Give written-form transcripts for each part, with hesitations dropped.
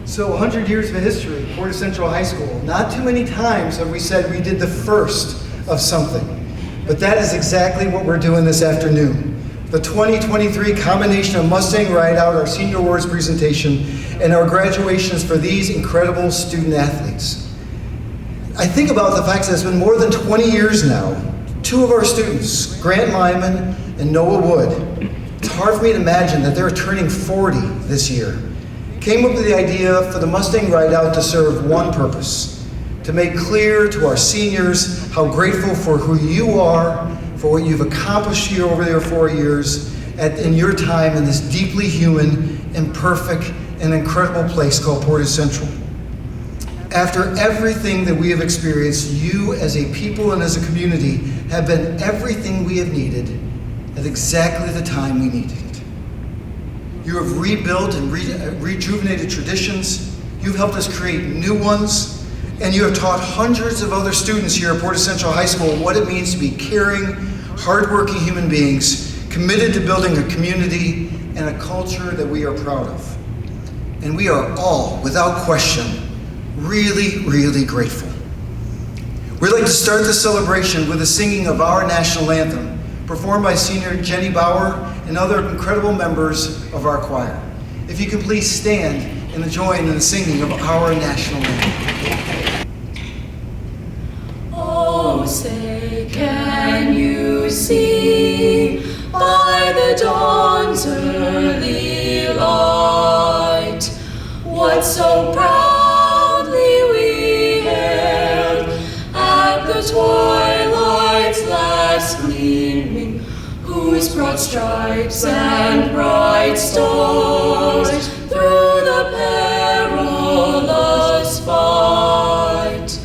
So 100 years of history, Portage Central High School. Not too many times have we said we did the first of something, but that is exactly what we're doing this afternoon. The 2023 combination of Mustang Ride Out, our senior awards presentation, and our graduations for these incredible student athletes. I think about the fact that it's been more than 20 years now. Two of our students, Grant Lyman and Noah Wood, it's hard for me to imagine that they're turning 40 this year. Came up with the idea for the Mustang Ride Out to serve one purpose: to make clear to our seniors how grateful for who you are, for what you've accomplished here over their 4 years, in your time in this deeply human, imperfect, and incredible place called Portage Central. After everything that we have experienced, you as a people and as a community have been everything we have needed at exactly the time we needed it. You have rebuilt and rejuvenated traditions. You've helped us create new ones. And you have taught hundreds of other students here at Portage Central High School what it means to be caring, hardworking human beings, committed to building a community and a culture that we are proud of. And we are all, without question, really, really grateful. We'd like to start the celebration with the singing of our national anthem, performed by senior Jenny Bauer and other incredible members of our choir. If you could please stand and join in the singing of our national anthem. Oh, say, can you see by the dawn's early light what so proudly we hailed at the twilight's last gleaming, whose broad stripes and bright stars through the perilous fight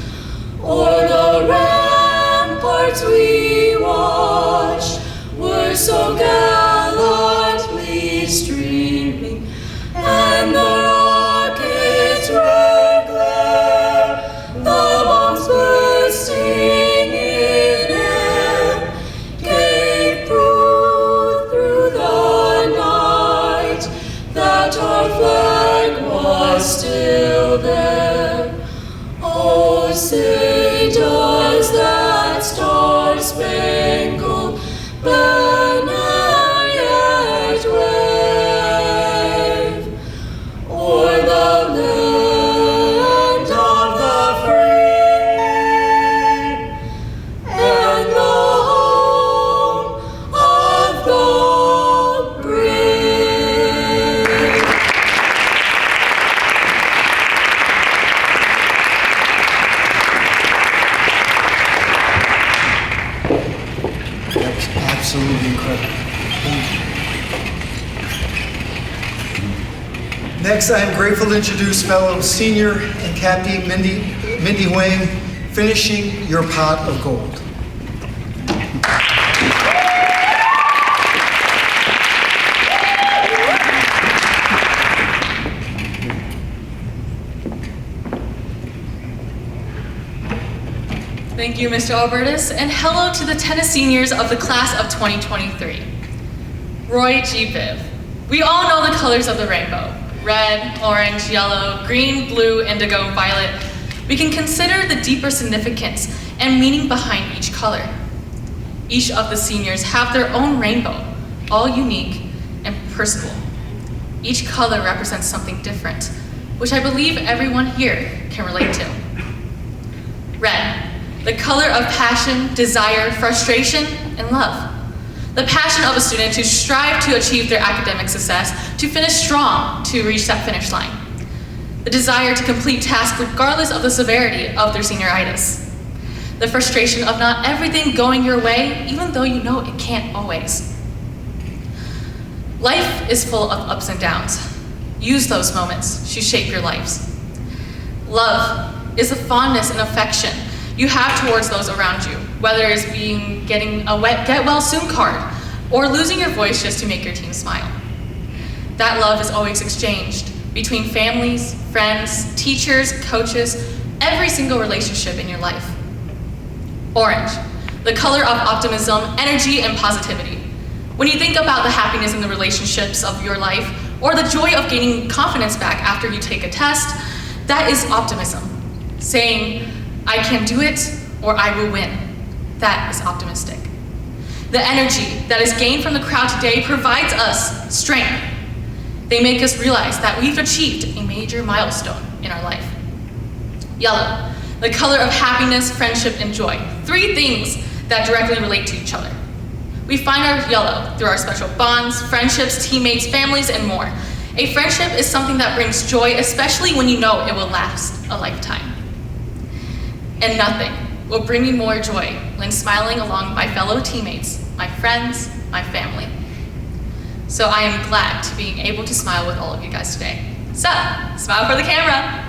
o'er the ramparts we watched were so gallantly streaming, and the rockets' red glare, the bombs bursting in air, gave proof through the night that our flag was still there. Oh, say, does that star-spangled banner yet wave o'er the land of the free and the home of the brave? That was absolutely incredible. Thank you. Next, I am grateful to introduce fellow senior and captain Mindy Wang, finishing your pot of gold. Thank you, Mr. Albertus, and hello to the tennis seniors of the class of 2023. Roy G. Biv. We all know the colors of the rainbow: red, orange, yellow, green, blue, indigo, violet. We can consider the deeper significance and meaning behind each color. Each of the seniors have their own rainbow, all unique and personal. Each color represents something different, which I believe everyone here can relate to. Red, the color of passion, desire, frustration, and love. The passion of a student to strive to achieve their academic success, to finish strong, to reach that finish line. The desire to complete tasks regardless of the severity of their senioritis. The frustration of not everything going your way, even though you know it can't always. Life is full of ups and downs. Use those moments to shape your lives. Love is the fondness and affection you have towards those around you, whether it's getting a get well soon card or losing your voice just to make your team smile. That love is always exchanged between families, friends, teachers, coaches, every single relationship in your life. Orange, the color of optimism, energy, and positivity. When you think about the happiness in the relationships of your life or the joy of gaining confidence back after you take a test, that is optimism. Saying, I can do it, or I will win. That is optimistic. The energy that is gained from the crowd today provides us strength. They make us realize that we've achieved a major milestone in our life. Yellow, the color of happiness, friendship, and joy. Three things that directly relate to each other. We find our yellow through our special bonds, friendships, teammates, families, and more. A friendship is something that brings joy, especially when you know it will last a lifetime. And nothing will bring me more joy than smiling along my fellow teammates, my friends, my family. So I am glad to be able to smile with all of you guys today. So, smile for the camera.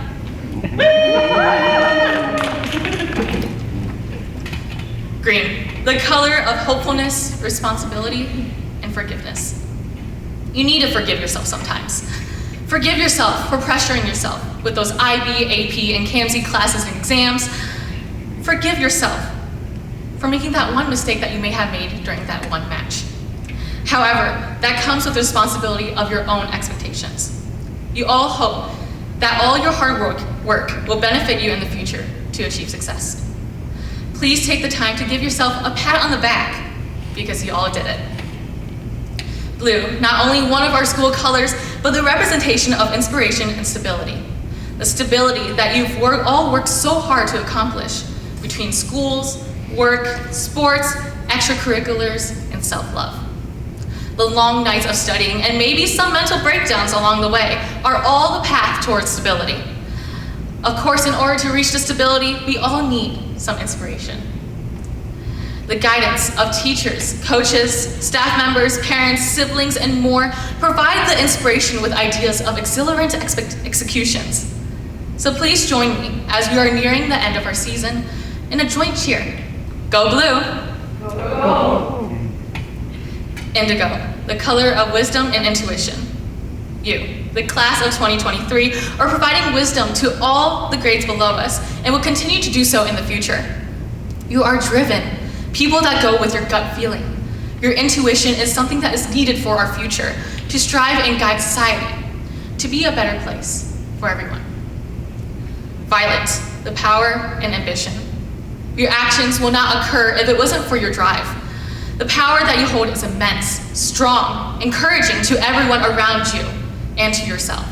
Green, the color of hopefulness, responsibility, and forgiveness. You need to forgive yourself sometimes. Forgive yourself for pressuring yourself with those IB, AP, and CAMC classes and exams. Forgive yourself for making that one mistake that you may have made during that one match. However, that comes with the responsibility of your own expectations. You all hope that all your hard work will benefit you in the future to achieve success. Please take the time to give yourself a pat on the back because you all did it. Blue, not only one of our school colors, but the representation of inspiration and stability. The stability that you've all worked so hard to accomplish between schools, work, sports, extracurriculars, and self-love. The long nights of studying and maybe some mental breakdowns along the way are all the path towards stability. Of course, in order to reach the stability, we all need some inspiration. The guidance of teachers, coaches, staff members, parents, siblings, and more provide the inspiration with ideas of exhilarant executions. So please join me as we are nearing the end of our season in a joint cheer. Go Blue! Go! Indigo, the color of wisdom and intuition. You, the class of 2023, are providing wisdom to all the grades below us and will continue to do so in the future. You are driven, people that go with your gut feeling. Your intuition is something that is needed for our future, to strive and guide society, to be a better place for everyone. Violet, the power and ambition. Your actions will not occur if it wasn't for your drive. The power that you hold is immense, strong, encouraging to everyone around you and to yourself.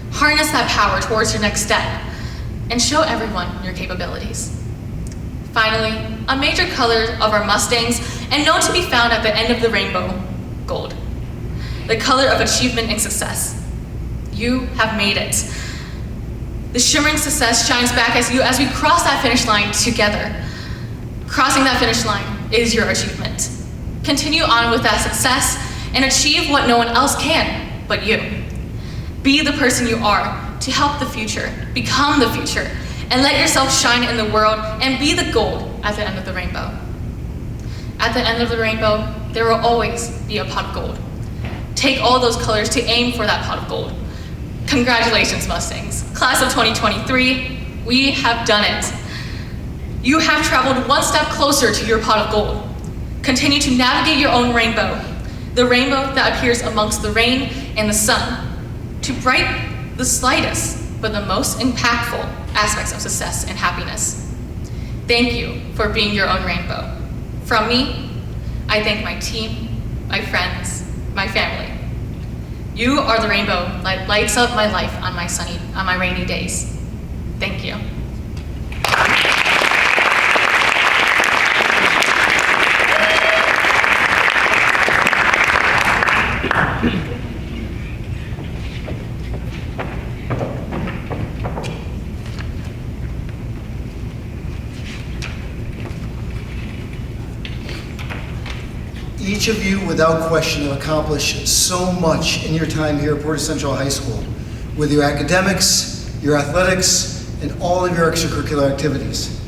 Harness that power towards your next step and show everyone your capabilities. Finally, a major color of our Mustangs and known to be found at the end of the rainbow, gold. The color of achievement and success. You have made it. The shimmering success shines back as we cross that finish line together. Crossing that finish line is your achievement. Continue on with that success and achieve what no one else can but you. Be the person you are to help the future, become the future, and let yourself shine in the world and be the gold at the end of the rainbow. At the end of the rainbow, there will always be a pot of gold. Take all those colors to aim for that pot of gold. Congratulations, Mustangs. Class of 2023, we have done it. You have traveled one step closer to your pot of gold. Continue to navigate your own rainbow, the rainbow that appears amongst the rain and the sun, to brighten the slightest but the most impactful aspects of success and happiness. Thank you for being your own rainbow. From me, I thank my team, my friends, my family. You are the rainbow that lights up my life on my rainy days. Thank you. Each of you, without question, have accomplished so much in your time here at Portage Central High School with your academics, your athletics, and all of your extracurricular activities.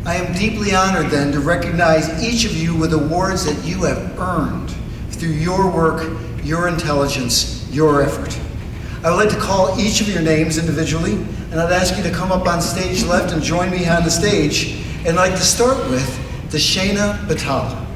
I am deeply honored then to recognize each of you with awards that you have earned through your work, your intelligence, your effort. I would like to call each of your names individually, and I'd ask you to come up on stage left and join me on the stage. And I'd like to start with Deshana Batala.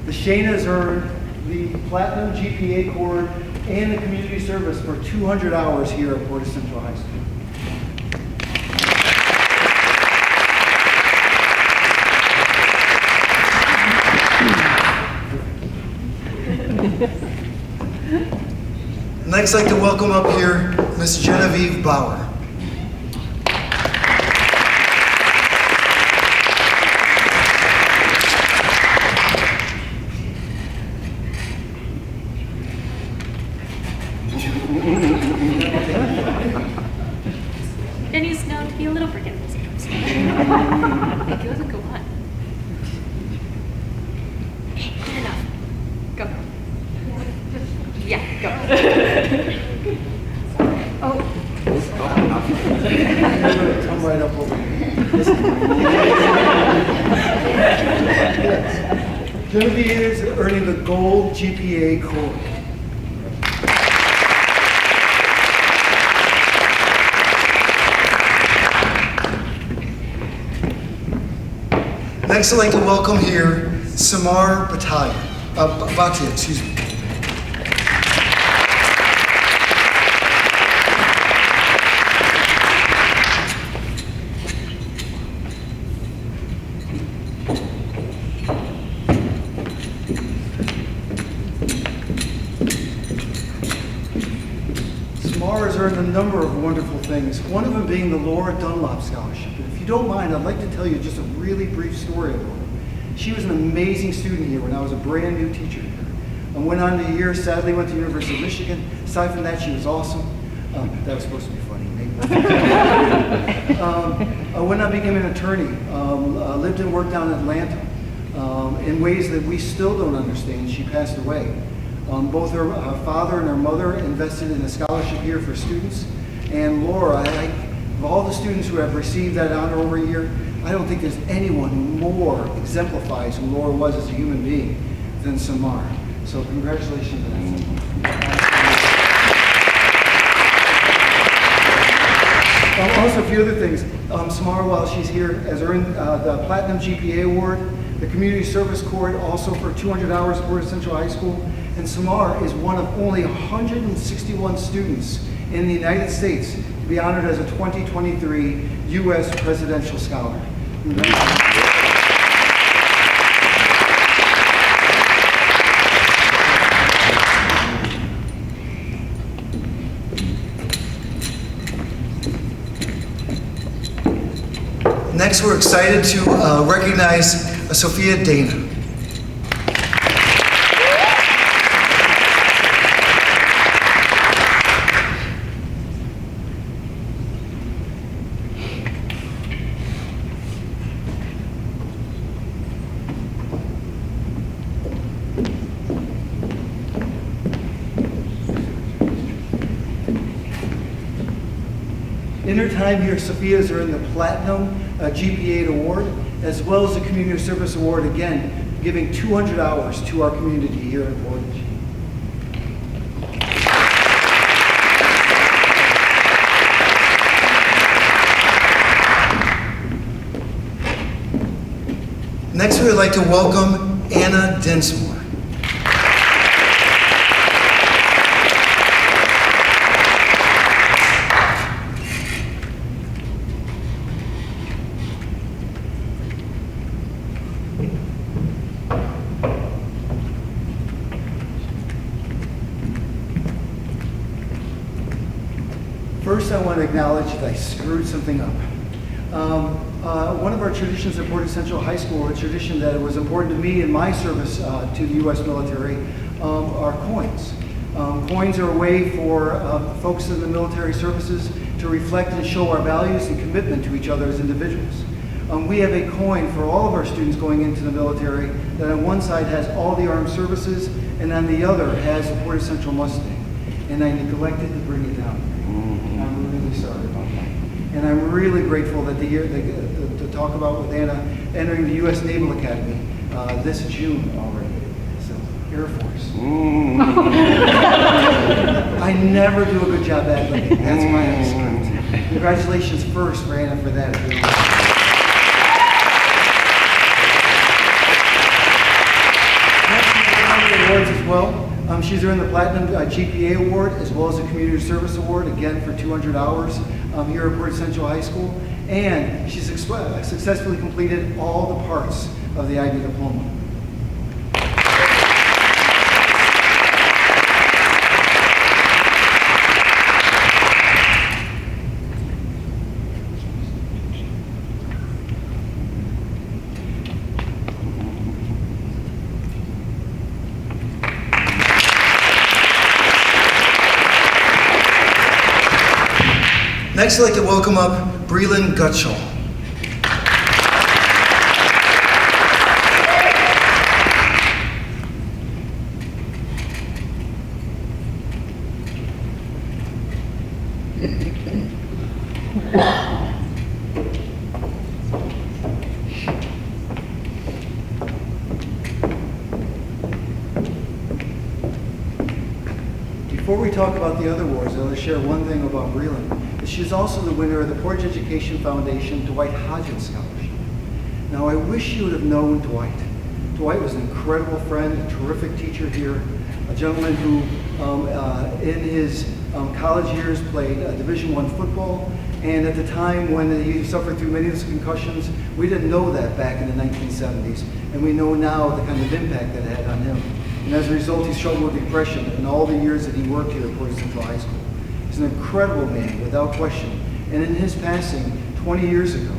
Deshana has earned the Platinum GPA Cord and the Community Service for 200 hours here at Portage Central High School. Next, I'd like to welcome up here Ms. Genevieve Bauer. It needs now to be a little forgiving sometimes. It goes and go on. Hey, good enough. Go. Yeah, go. Oh. Come right up over here. Genevieve is earning the Gold GPA Cord. Next, I'd like to welcome here Samar Bhatia, excuse me. Samar has earned a number of wonderful things, one of them being the Laura Dunlop Scholarship. And if you don't mind, I'd like to tell you just a really brief story of Laura. She was an amazing student here when I was a brand new teacher here. I went on to a year, sadly went to the University of Michigan. Aside from that, she was awesome. That was supposed to be funny, maybe. I went on, became an attorney, lived and worked down in Atlanta in ways that we still don't understand. She passed away. Both her father and her mother invested in a scholarship here for students. And Laura, of all the students who have received that honor over a year, I don't think there's anyone who more exemplifies who Laura was as a human being than Samar. So congratulations on that. Also, a few other things. Samar, while she's here, has earned the Platinum GPA Award, the Community Service Cord, also for 200 hours at Portage Central High School. And Samar is one of only 161 students in the United States to be honored as a 2023 U.S. Presidential Scholar. Next, we're excited to recognize Sophia Dana. her time here, Sophia has earned the Platinum GPA Award, as well as the Community Service Award, again, giving 200 hours to our community here in Portage. Next, we would like to welcome Anna Dinsmore. First, I want to acknowledge that I screwed something up. One of our traditions at Portage Central High School, a tradition that was important to me in my service to the U.S. military, are coins. Coins are a way for folks in the military services to reflect and show our values and commitment to each other as individuals. We have a coin for all of our students going into the military that on one side has all the armed services and on the other has the Portage Central Mustang. And I neglected to bring it down. I'm really sorry about that. And I'm really grateful that to talk about with Anna entering the U.S. Naval Academy this June already. So, Air Force. I never do a good job ad-libbing. That's my excellence. Congratulations first for Anna for that. Next, awards as well. She's earned the Platinum GPA Award as well as the Community Service Award, again for 200 hours here at Portage Central High School. And she's successfully completed all the parts of the IB diploma. Next, I'd like to welcome up Breland Gutschall. Before we talk about the other awards, I'll share one thing about Breland. She's also the winner of the Portage Education Foundation Dwight Hodgins Scholarship. Now, I wish you would have known Dwight. Dwight was an incredible friend, a terrific teacher here, a gentleman who, in his college years, played Division I football, and at the time when he suffered through many of his concussions, we didn't know that back in the 1970s, and we know now the kind of impact that it had on him. And as a result, he struggled with depression in all the years that he worked here at Portage Central High School. He's an incredible man, without question. And in his passing 20 years ago,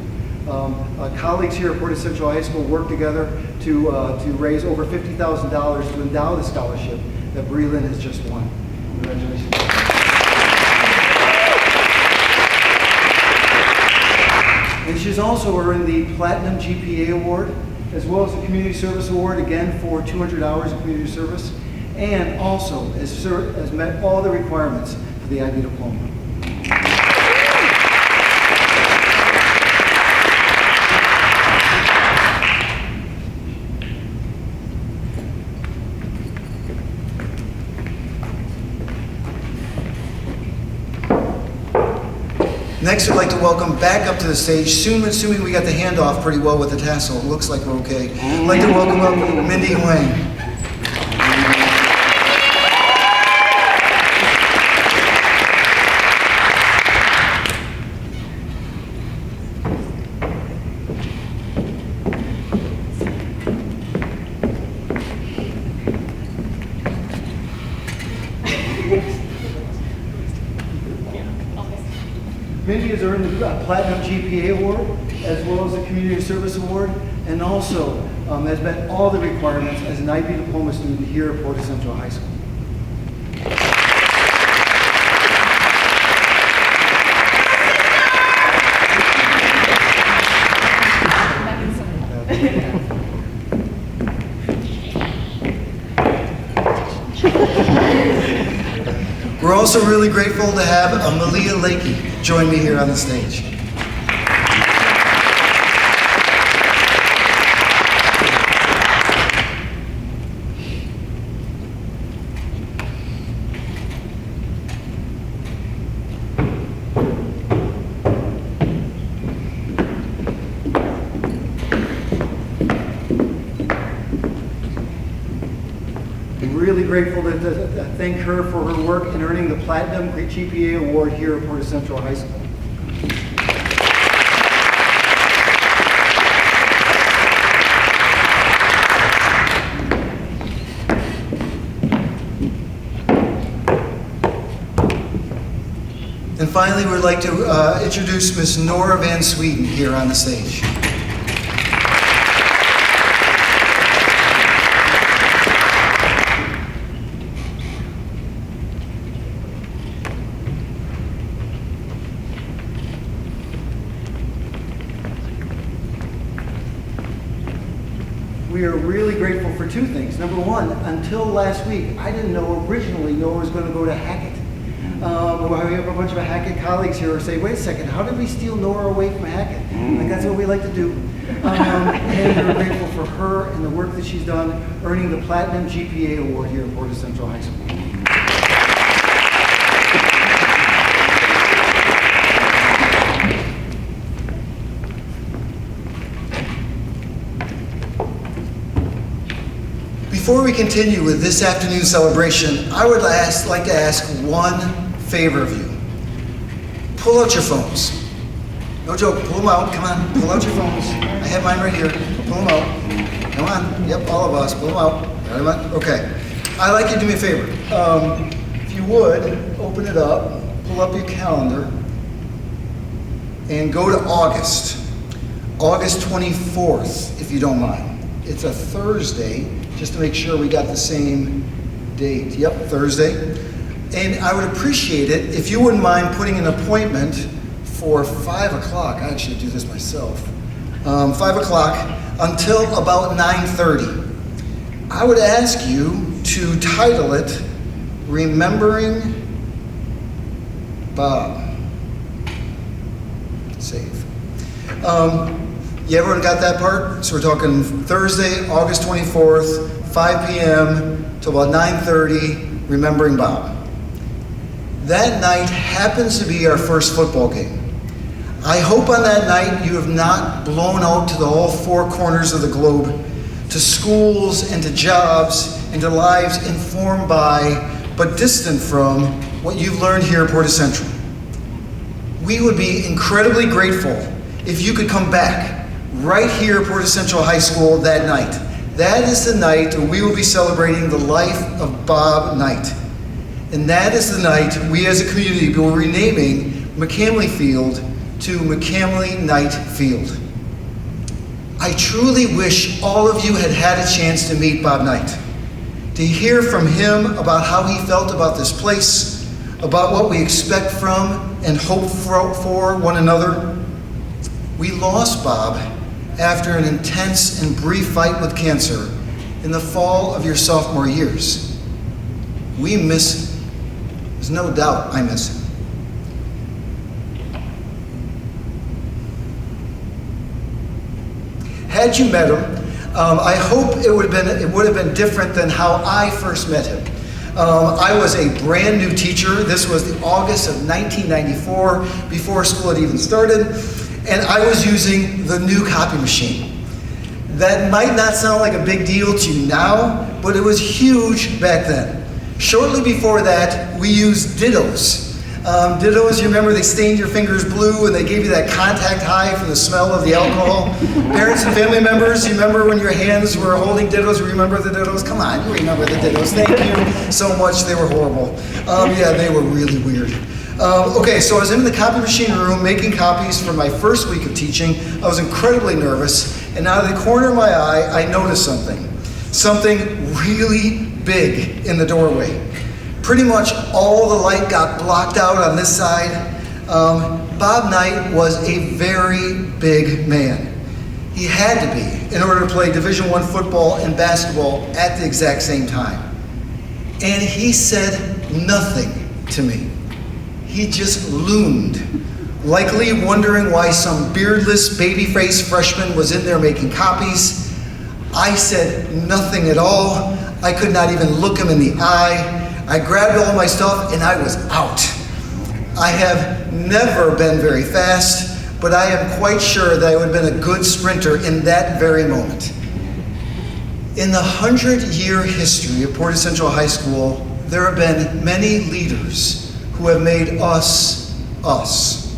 colleagues here at Portage Central High School worked together to raise over $50,000 to endow the scholarship that Breland has just won. Congratulations. And she's also earned the Platinum GPA Award, as well as the Community Service Award, again for 200 hours of community service, and also has met all the requirements for the IB diploma. Next, I'd like to welcome back up to the stage, assuming we got the handoff pretty well with the tassel. It looks like we're okay. I'd like to welcome up Mindy Wang. Mindy has earned the Platinum GPA Award, as well as the Community Service Award, and also has met all the requirements as an IB diploma student here at Portage Central High School. We're also really grateful to have Malia Lakey join me here on the stage. Really grateful to thank her for her work in earning the Platinum GPA Award here at Portage Central High School. And finally, we'd like to introduce Miss Nora Van Sweden here on the stage. We are really grateful for two things. Number one, until last week, I didn't know originally Nora was going to go to Hackett. We have a bunch of Hackett colleagues here who say, wait a second, how did we steal Nora away from Hackett? Like, that's what we like to do. And we're grateful for her and the work that she's done, earning the Platinum GPA Award here at Portage Central High School. Before we continue with this afternoon's celebration, I would like to ask one favor of you. Pull out your phones. No joke, pull them out, come on, pull out your phones. I have mine right here, pull them out. Come on, yep, all of us, pull them out. Okay, I'd like you to do me a favor. If you would, open it up, pull up your calendar, and go to August 24th, if you don't mind. It's a Thursday, just to make sure we got the same date. Yep, Thursday. And I would appreciate it if you wouldn't mind putting an appointment for 5 o'clock. I actually do this myself. 5 o'clock until about 9:30. I would ask you to title it Remembering Bob. Save. Yeah, everyone got that part? So we're talking Thursday, August 24th, 5 p.m. to about 9:30, Remembering Bob. That night happens to be our first football game. I hope on that night you have not blown out to all four corners of the globe, to schools and to jobs and to lives informed by, but distant from, what you've learned here at Portage Central. We would be incredibly grateful if you could come back right here at Portage Central High School that night. That is the night we will be celebrating the life of Bob Knight. And that is the night we as a community will be renaming McCamley Field to McCamley Knight Field. I truly wish all of you had had a chance to meet Bob Knight, to hear from him about how he felt about this place, about what we expect from and hope for one another. We lost Bob after an intense and brief fight with cancer in the fall of your sophomore years. We miss him. There's no doubt I miss him. Had you met him, I hope it would have been different than how I first met him. I was a brand new teacher. This was the August of 1994, before school had even started, and I was using the new copy machine. That might not sound like a big deal to you now, but it was huge back then. Shortly before that, we used Dittos. Dittos, you remember they stained your fingers blue and they gave you that contact high from the smell of the alcohol. Parents and family members, you remember when your hands were holding Dittos? Remember the Dittos? Come on, you remember the Dittos. Thank you so much. They were horrible. Yeah, they were really weird. Okay, so I was in the copy machine room making copies for my first week of teaching. I was incredibly nervous, and out of the corner of my eye, I noticed something really big in the doorway. Pretty much all the light got blocked out on this side. Bob Knight was a very big man. He had to be in order to play Division I football and basketball at the exact same time. And he said nothing to me. He just loomed, likely wondering why some beardless, baby-faced freshman was in there making copies. I said nothing at all. I could not even look him in the eye. I grabbed all my stuff and I was out. I have never been very fast, but I am quite sure that I would have been a good sprinter in that very moment. In the 100-year history of Portage Central High School, there have been many leaders who have made us, us.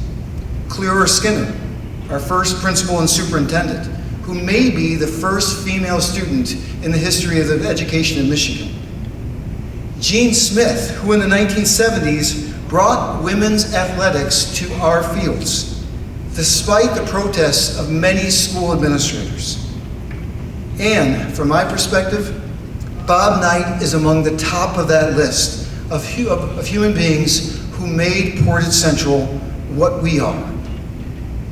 Cleora Skinner, our first principal and superintendent, who may be the first female student in the history of the education in Michigan. Jean Smith, who in the 1970s brought women's athletics to our fields, despite the protests of many school administrators. And from my perspective, Bob Knight is among the top of that list of human beings who made Portage Central what we are.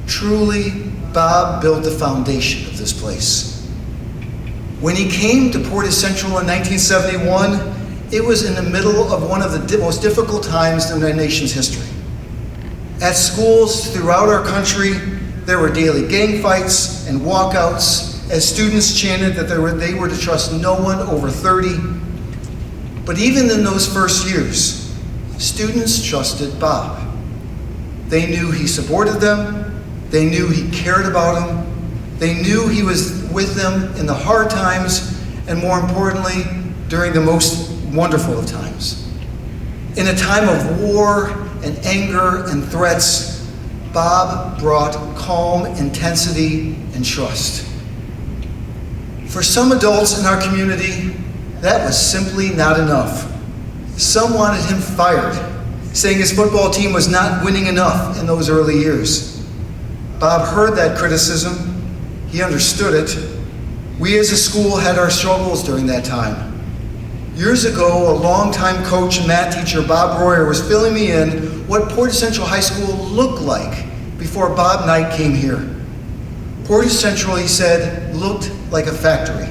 Truly, Bob built the foundation of this place. When he came to Portage Central in 1971, it was in the middle of one of the most difficult times in our nation's history. At schools throughout our country, there were daily gang fights and walkouts as students chanted that they were to trust no one over 30. But even in those first years, students trusted Bob. They knew he supported them. They knew he cared about them. They knew he was with them in the hard times, and more importantly, during the most wonderful of times. In a time of war and anger and threats, Bob brought calm, intensity, and trust. For some adults in our community, that was simply not enough. Some wanted him fired, saying his football team was not winning enough in those early years. Bob heard that criticism. He understood it. We as a school had our struggles during that time. Years ago, a longtime coach and math teacher, Bob Royer, was filling me in what Portage Central High School looked like before Bob Knight came here. Portage Central, he said, looked like a factory.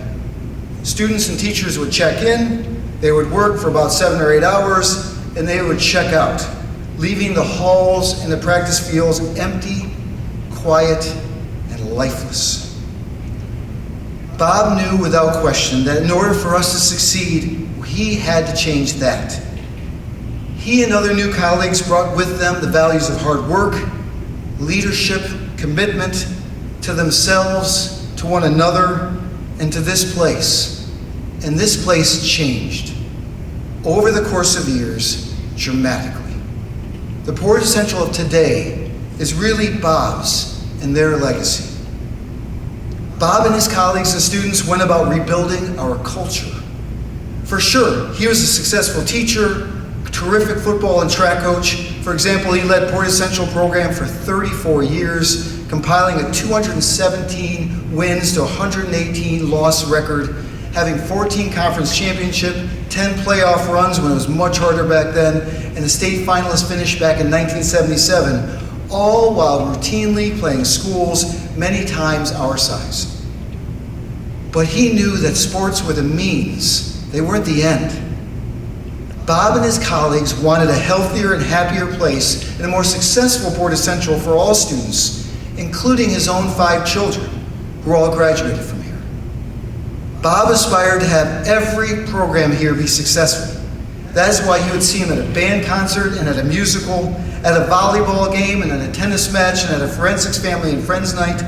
Students and teachers would check in, they would work for about 7 or 8 hours, and they would check out, leaving the halls and the practice fields empty, quiet, and lifeless. Bob knew without question that in order for us to succeed, he had to change that. He and other new colleagues brought with them the values of hard work, leadership, commitment to themselves, to one another, and to this place. And this place changed over the course of years dramatically. The Portage Central of today is really Bob's and their legacy. Bob and his colleagues and students went about rebuilding our culture. For sure, he was a successful teacher, terrific football and track coach. For example, he led Portage Central program for 34 years, compiling a 217 wins to 118 loss record, having 14 conference championship, 10 playoff runs when it was much harder back then, and a state finalist finish back in 1977, all while routinely playing schools many times our size. But he knew that sports were the means, they weren't the end. Bob and his colleagues wanted a healthier and happier place and a more successful Portage Central for all students, including his own 5 children, who all graduated from here. Bob aspired to have every program here be successful. That is why you would see him at a band concert and at a musical, at a volleyball game and at a tennis match and at a forensics family and friends night.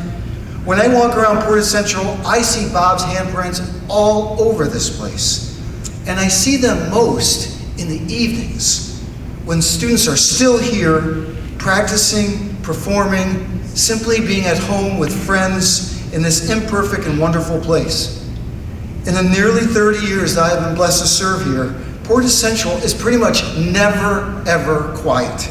When I walk around Portage Central, I see Bob's handprints all over this place. And I see them most in the evenings, when students are still here, practicing, performing, simply being at home with friends in this imperfect and wonderful place. In the nearly 30 years that I have been blessed to serve here, Portage Central is pretty much never, ever quiet.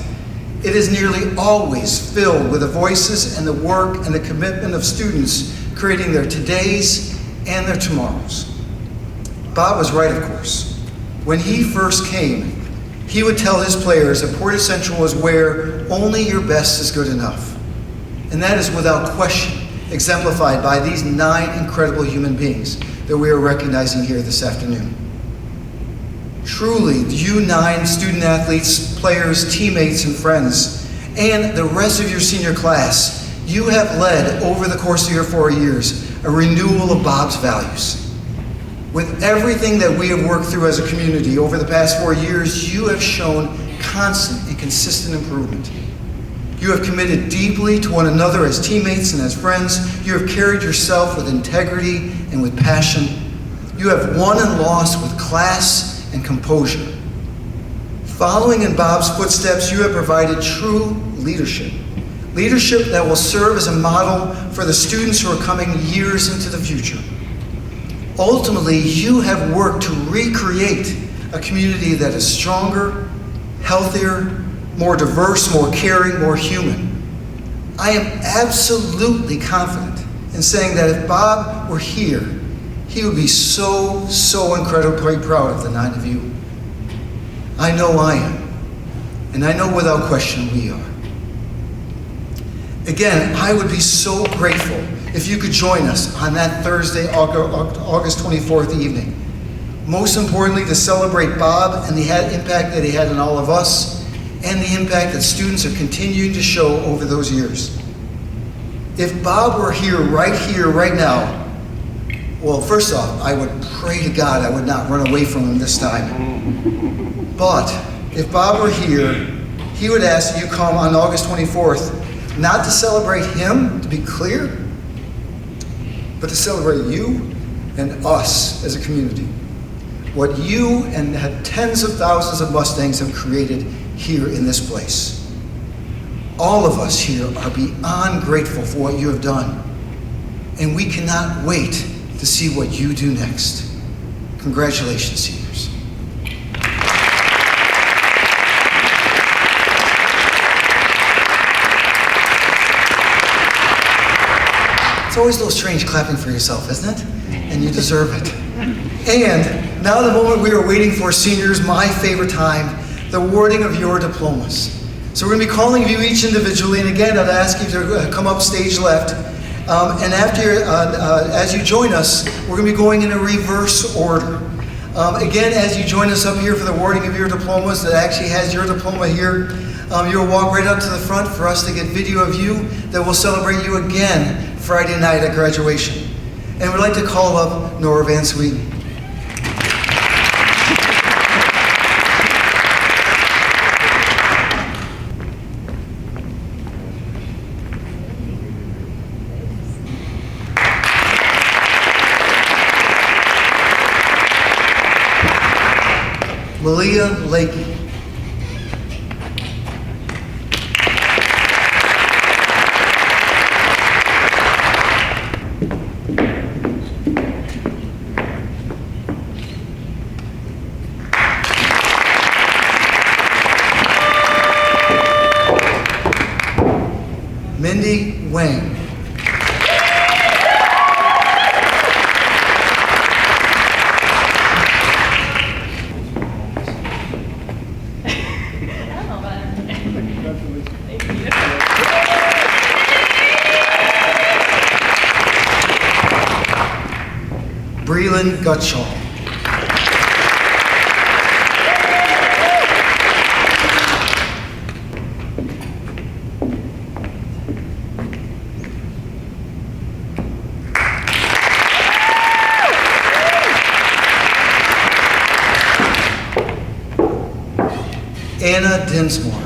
It is nearly always filled with the voices and the work and the commitment of students creating their todays and their tomorrows. Bob was right, of course. When he first came, he would tell his players that Portage Central was where only your best is good enough. And that is without question exemplified by these 9 incredible human beings that we are recognizing here this afternoon. Truly, you 9 student athletes, players, teammates, and friends, and the rest of your senior class, you have led over the course of your 4 years a renewal of Bob's values. With everything that we have worked through as a community over the past 4 years, you have shown constant and consistent improvement. You have committed deeply to one another as teammates and as friends. You have carried yourself with integrity and with passion. You have won and lost with class and composure. Following in Bob's footsteps, you have provided true leadership. Leadership that will serve as a model for the students who are coming years into the future. Ultimately, you have worked to recreate a community that is stronger, healthier, more diverse, more caring, more human. I am absolutely confident in saying that if Bob were here, he would be so incredibly proud of the 9 of you. I know I am, and I know without question we are. Again, I would be so grateful if you could join us on that Thursday, August 24th evening. Most importantly, to celebrate Bob and the impact that he had on all of us, and the impact that students have continued to show over those years. If Bob were here, right now, well, first off, I would pray to God I would not run away from him this time. But if Bob were here, he would ask that you come on August 24th, not to celebrate him, to be clear, but to celebrate you and us as a community. What you and the tens of thousands of Mustangs have created here in this place. All of us here are beyond grateful for what you have done, and we cannot wait to see what you do next. Congratulations, seniors. It's always a little strange clapping for yourself, isn't it? And you deserve it. And now the moment we are waiting for, seniors, my favorite time, the awarding of your diplomas. So we're going to be calling you each individually, and again, I'd ask you to come up stage left. And after, as you join us, we're going to be going in a reverse order. Again, as you join us up here for the awarding of your diplomas, that actually has your diploma here, you'll walk right up to the front for us to get video of you that will celebrate you again Friday night at graduation. And we'd like to call up Nora Van Sweden. Malia Lakey. Mindy Wang. Breland Gutschall. Anna Dinsmore.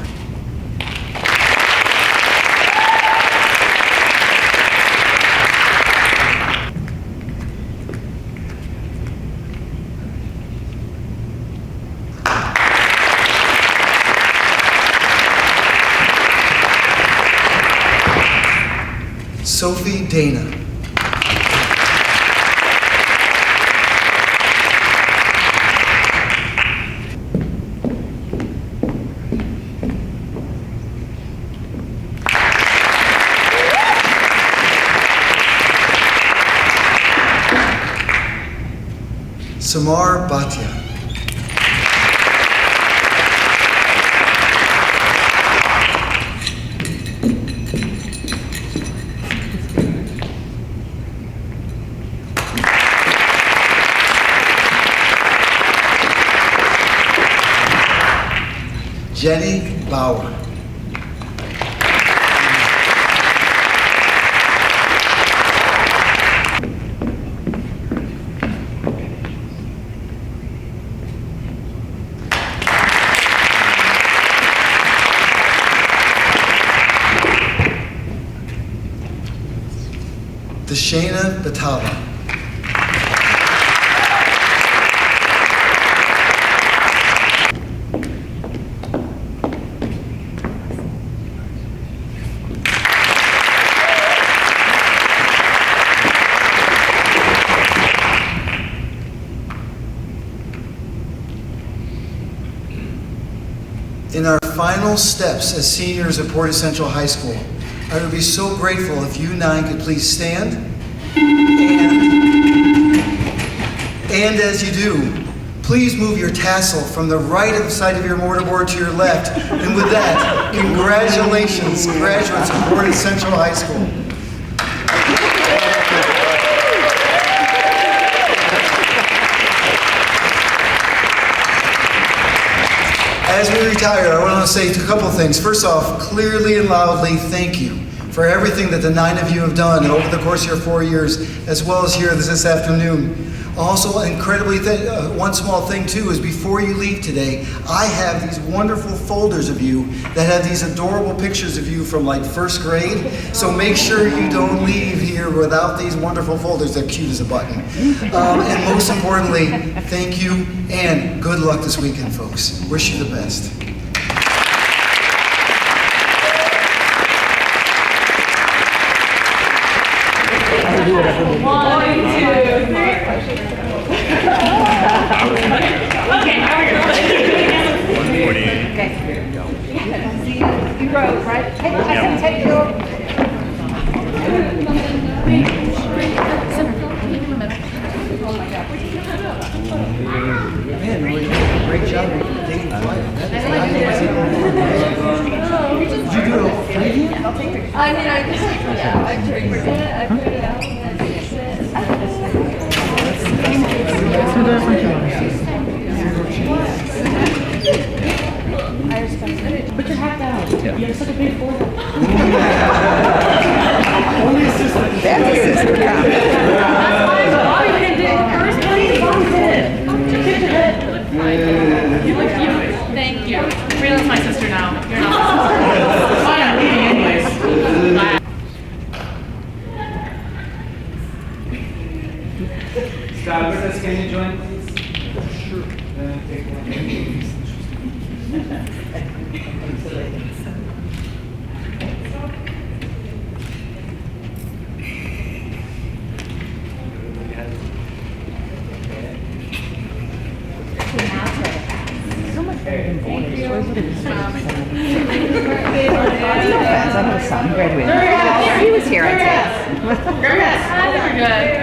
Sophie Dana. Samar Bhatia. Jenny Bauer. Deshana Batala. In our final steps as seniors at Portage Central High School, I would be so grateful if you 9 could please stand. And as you do, please move your tassel from the right side of your mortarboard to your left. And with that, congratulations, graduates of Portage Central High School. As we retire, I want to say a couple things. First off, clearly and loudly, thank you for everything that the 9 of you have done over the course of your 4 years, as well as here this afternoon. Also, incredibly, one small thing too is before you leave today, I have these wonderful folders of you that have these adorable pictures of you from like first grade. So make sure you don't leave here without these wonderful folders. They're cute as a button. And most importantly, thank you and good luck this weekend, folks. Wish you the best. You wrote, right? Take your... Great job. Taking flight. Did you do it all? I mean, I just, yeah, I printed it, I printed it out, and then fixed it. Put your hat down. Yeah. You have such a big forehead. Only assistant. That's assistant. That's why Bobby did it first place. Bobby did it. You kicked your head. You look fine. You look cute. Thank you. Rita's my sister now. You're not my sister. Fine, I'm leaving anyways. Bye. Scott, with us, can you join, please? Sure. Take one. I know son graduated. He was here, I'd say. Good.